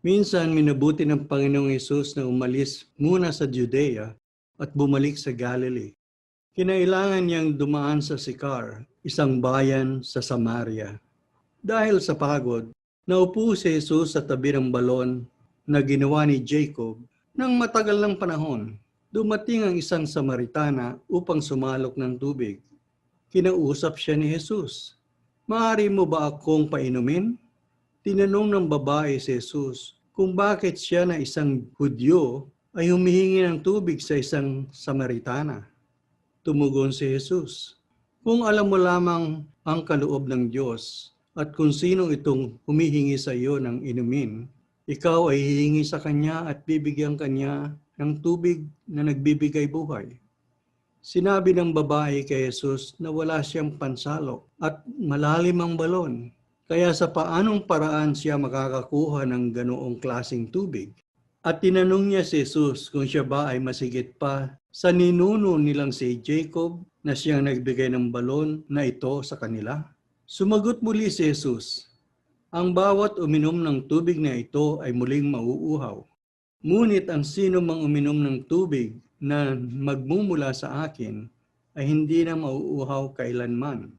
Minsan minabuti ng Panginoong Hesus na umalis muna sa Judea at bumalik sa Galilee. Kinailangan niyang dumaan sa Sicar, isang bayan sa Samaria. Dahil sa pagod, naupo si Jesus sa tabi ng balon na ginawa ni Jacob nang matagal ng panahon. Dumating ang isang Samaritana upang sumalok ng tubig. Kinausap siya ni Jesus. "Maaari mo ba akong painumin?" Tinanong ng babae si Jesus kung bakit siya na isang Hudyo ay humihingi ng tubig sa isang Samaritana. Tumugon si Jesus, "Kung alam mo lamang ang kaloob ng Diyos at kung sino itong humihingi sa iyo ng inumin, ikaw ay hihingi sa kanya at bibigyan kanya ng tubig na nagbibigay buhay." Sinabi ng babae kay Jesus na wala siyang pansalok at malalim ang balon. Kaya sa paanong paraan siya makakakuha ng ganoong klaseng tubig? At tinanong niya si Jesus kung siya ba ay masigit pa sa ninuno nilang si Jacob na siyang nagbigay ng balon na ito sa kanila. Sumagot muli si Jesus, "Ang bawat uminom ng tubig na ito ay muling mauuhaw. Ngunit ang sino mang uminom ng tubig na magmumula sa akin ay hindi na mauuhaw kailanman.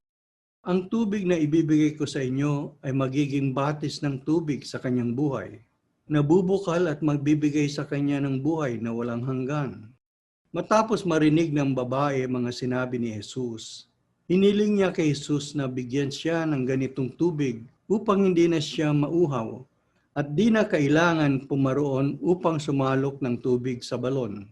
Ang tubig na ibibigay ko sa inyo ay magiging batis ng tubig sa kanyang buhay. Nabubukal at magbibigay sa kanya ng buhay na walang hanggan." Matapos marinig ng babae mga sinabi ni Jesus, hiniling niya kay Jesus na bigyan siya ng ganitong tubig upang hindi na siya mauhaw at di na kailangan pumaroon upang sumalok ng tubig sa balon.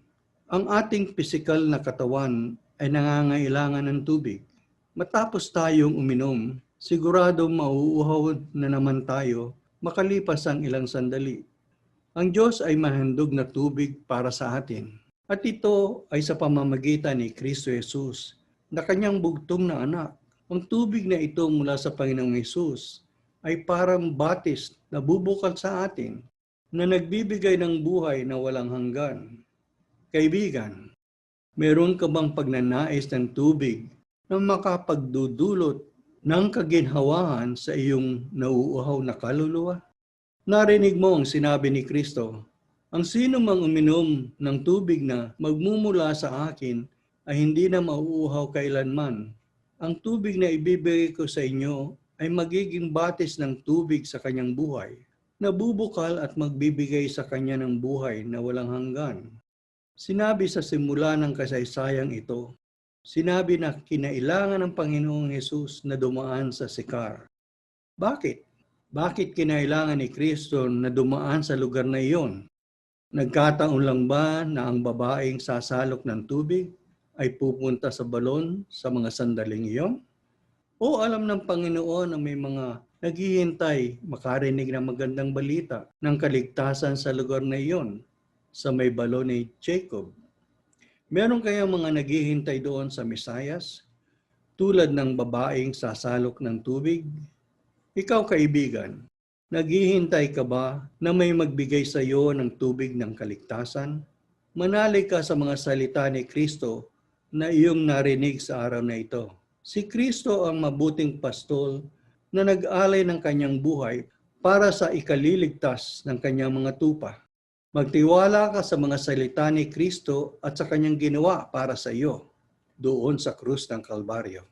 Ang ating pisikal na katawan ay nangangailangan ng tubig. Matapos tayong uminom, sigurado mauuhaw na naman tayo makalipas ang ilang sandali. Ang Diyos ay mahandog na tubig para sa atin. At ito ay sa pamamagitan ni Kristo Jesus na kanyang bugtong na anak. Ang tubig na ito mula sa Panginoong Hesus ay parang batis na bubukal sa atin na nagbibigay ng buhay na walang hanggan. Kaibigan, meron ka bang pagnanais ng tubig na makapagdudulot ng kaginhawaan sa iyong nauuhaw na kaluluwa? Narinig mo ang sinabi ni Kristo, "Ang sino mang uminom ng tubig na magmumula sa akin ay hindi na mauuhaw kailanman. Ang tubig na ibibigay ko sa inyo ay magiging batis ng tubig sa kanyang buhay, nabubukal at magbibigay sa kanya ng buhay na walang hanggan." Sinabi sa simula ng kasaysayang ito, sinabi na kinailangan ng Panginoong Hesus na dumaan sa Sicar. Bakit? Bakit kinailangan ni Kristo na dumaan sa lugar na iyon? Nagkataon lang ba na ang babaeng sasalok ng tubig ay pupunta sa balon sa mga sandaling iyon? O alam ng Panginoon na may mga naghihintay makarinig ng magandang balita ng kaligtasan sa lugar na iyon, sa may balon ni Jacob? Meron kayang mga naghihintay doon sa Mesayas, tulad ng babaeng sasalok ng tubig? Ikaw kaibigan, naghihintay ka ba na may magbigay sa iyo ng tubig ng kaligtasan? Manalig ka sa mga salita ni Kristo na iyong narinig sa araw na ito. Si Kristo ang mabuting pastol na nag-alay ng kanyang buhay para sa ikaliligtas ng kanyang mga tupa. Magtiwala ka sa mga salita ni Kristo at sa kanyang ginawa para sa iyo doon sa krus ng Kalbaryo.